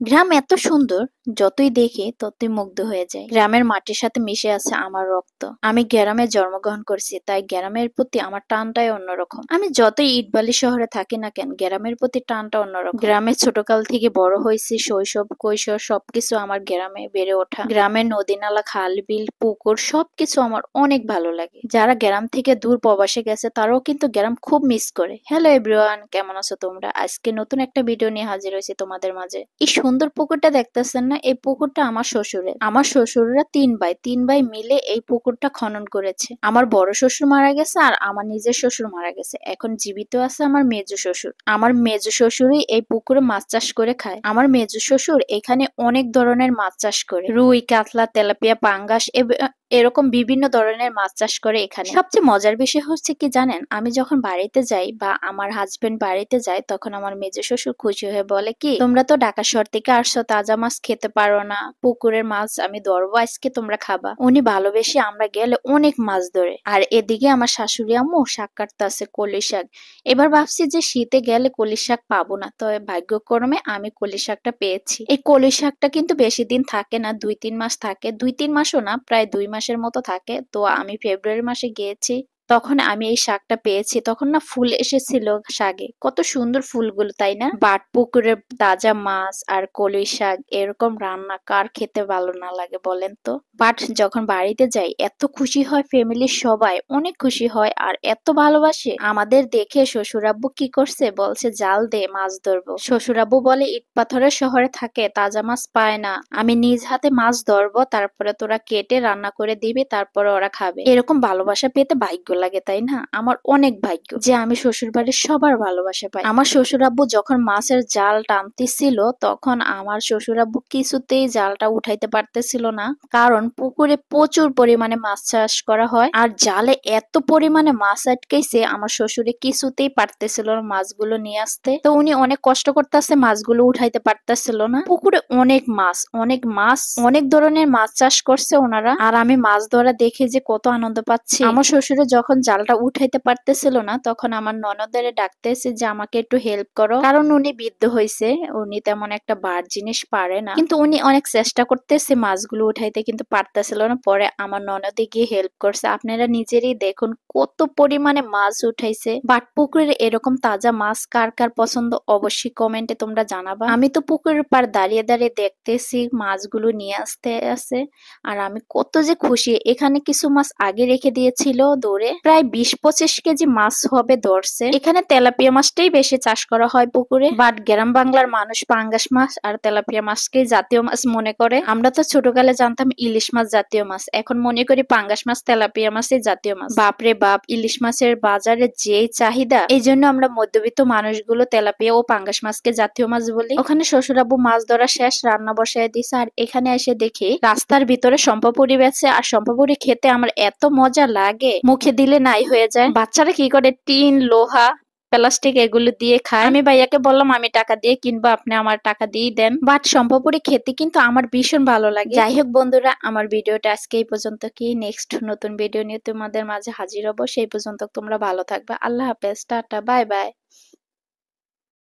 গ্রাম এত সুন্দর, যতই দেখি ততই মুগ্ধ হয়ে যায়। গ্রামের মাটির সাথে মিশে আছে আমার রক্ত। আমি গ্রামে জন্মগ্রহণ করছি, তাই গ্রামের প্রতি আমার টানটাই অন্যরকম। আমি যতই ইটবালি শহরে থাকি না কেন, গ্রামের প্রতি টানটা অন্যরকম। গ্রামে ছোটকাল থেকে বড় হয়েছি, শৈশব কৈশোর সবকিছু আমার গ্রামে বেড়ে ওঠা। গ্রামের নদী নালা খাল বিল পুকুর সবকিছু আমার অনেক ভালো লাগে। যারা গ্রাম থেকে দূর প্রবাসে গেছে তারাও কিন্তু গ্রাম খুব মিস করে। হ্যালো এভরিওয়ান, কেমন আছো তোমরা? আজকে নতুন একটা ভিডিও নিয়ে হাজির হয়েছি তোমাদের মাঝে। এই সুন্দর পুকুরটা দেখতেছেন না, এই পুকুরটা আমার শ্বশুরের। আমার শ্বশুররা তিন ভাই মিলে এই পুকুরটা খনন করেছে। আমার বড় শ্বশুর মারা গেছে আর আমার নিজের শ্বশুর মারা গেছে। এখন জীবিত আছে আমার মেজো শ্বশুর। আমার মেজো শ্বশুরই এই পুকুরে মাছ চাষ করে খায়। আমার মেজো শ্বশুর এখানে অনেক ধরনের মাছ চাষ করে, রুই কাতলা তেলাপিয়া পাঙ্গাস এরকম বিভিন্ন ধরনের মাছ চাষ করে এখানে। সবচেয়ে মজার বিষয় হচ্ছে কি জানেন, আমি যখন বাড়িতে যাই বা আমার হাজবেন্ড বাড়িতে যায়, তখন আমার মেজো শ্বশুর খুশি হয়ে বলে কি, তোমরা তো ঢাকা শহর থেকে আসছো, তাজা মাছ খেতে পারো না, পুকুরের মাছ আমি ধরবো আজকে, তোমরা খাবা। উনি ভালোবেসে আমরা গেলে অনেক মাছ ধরে। আর এদিকে আমার শাশুড়ি আম্মু শাক কাটতেছে, কলি শাক। এবার ভাবছি যে শীতে গেলে কলি শাক পাবো না, তবে ভাগ্যক্রমে আমি কলি শাকটা পেয়েছি। এই কলি শাকটা কিন্তু বেশি দিন থাকে না, 2-3 মাস থাকে। 2-3 মাসও না, প্রায় 2 মাসের মতো থাকে। তো আমি ফেব্রুয়ারি মাসে গিয়েছি, তখন আমি এই শাকটা পেয়েছি। তখন না ফুল এসেছিল শাকে, কত সুন্দর ফুলগুলো, তাই না? বাট পুকুরের তাজা মাছ আর কলই শাক এরকম রান্না কার খেতে ভালো না লাগে বলেন তো? বাট যখন বাড়িতে যাই এত খুশি হয়, ফ্যামিলির সবাই অনেক খুশি হয় আর এত ভালোবাসে আমাদের দেখে। শ্বশুরাব্বু কি করছে, বলছে জাল দে মাছ ধরবো। শ্বশুরাব্বু বলে ইট পাথরের শহরে থাকে, তাজা মাছ পায় না, আমি নিজ হাতে মাছ ধরবো, তারপরে তোরা কেটে রান্না করে দিবি, তারপরে ওরা খাবে। এরকম ভালোবাসা পেতে ভাগ্য লাগে, তাই না? আমার অনেক ভাগ্য যে আমি শ্বশুর বাড়ির সবার ভালোবাসা পাই। আমার শ্বশুরাব্বু যখন মাছের জাল টানতেছিল, তখন আমার শ্বশুরাব্বু কিছুতেই জালটা উঠাইতে পারতেছিল না, কারণ পুকুরে প্রচুর পরিমাণে মাছ চাষ করা হয় আর জালে এত পরিমাণে মাছ আটকেছে, আমার শ্বশুরে কিছুতেই পারতেছিল না মাছগুলো নিয়ে আসতে। তো উনি অনেক কষ্ট করতেছে, মাছগুলো উঠাইতে পারতেছিল না। পুকুরে অনেক মাছ, অনেক মাছ, অনেক ধরনের মাছ চাষ করছে ওনারা, আর আমি মাছ ধরা দেখে যে কত আনন্দ পাচ্ছি। আমার শ্বশুরে যখন জালটা উঠাইতে পারতেছিল না, তখন আমার ননদের ডাকতেছে যে আমাকে একটু হেল্প করো, কারণ উনি বৃদ্ধ হয়েছে, উনি তেমন একটা বার জিনিস পারে না, কিন্তু উনি অনেক চেষ্টা করতেছে মাছগুলো উঠাইতে, কিন্তু পারতেছিল না। পরে আমার ননদে গিয়ে হেল্প করছে। আপনারা নিজেরই দেখুন কত পরিমাণে মাছ উঠাইছে। বাট পুকুরের এরকম তাজা মাছ কার কার পছন্দ অবশ্যই কমেন্টে তোমরা জানাবা। আমি তো পুকুরের পার দাঁড়িয়ে দাঁড়িয়ে দেখতেছি মাছগুলো নিয়ে আসতে আছে, আর আমি কত যে খুশি। এখানে কিছু মাছ আগে রেখে দিয়েছিল ধরে, প্রায় 20-25 কেজি মাছ হবে ধরছে। এখানে তেলাপিয়া মাছটাই বেশি চাষ করা হয় পুকুরে, বাট গ্রাম বাংলার মানুষ পাঙ্গাস মাছ আর তেলাপিয়া মাছকে জাতীয় মাছ মনে করে। আমরা তো ছোটকালে জানতাম ইলিশ মাছ জাতীয় মাছ, এখন মনে করি পাঙ্গাস মাছ তেলাপিয়া মাছই জাতীয় মাছ। বাপরে বাপ, ইলিশ মাছের বাজারে যেই চাহিদা, এই জন্য আমরা মধ্যবিত্ত মানুষগুলো তেলাপিয়া ও পাঙ্গাস মাছকে জাতীয় মাছ বলি। ওখানে শ্বশুরাব্বু মাছ ধরা শেষ, রান্না বসায় দিছে, আর এখানে এসে দেখি রাস্তার ভিতরে শম্পাপুরি বেচে। আর শম্পাপুরি খেতে আমার এত মজা লাগে, মুখে দিলে নাই হয়ে যায়। বাচ্চারা কি করে, টিন লোহা প্লাস্টিক এগুলো দিয়ে খায়। আমি ভাইয়াকে বললাম আমি টাকা দিয়ে কিনবো, আপনি আমার টাকা দিয়ে দেন। বাট শম্পাপুরি খেতে কিন্তু আমার ভীষণ ভালো লাগে। যাই হোক বন্ধুরা, আমার ভিডিওটা আজকে এই পর্যন্ত। কি নেক্সট নতুন ভিডিও নিয়ে তোমাদের মাঝে হাজির হবো। সেই পর্যন্ত তোমরা ভালো থাকবে। আল্লাহ হাফেজ, টাটা, বাই বাই।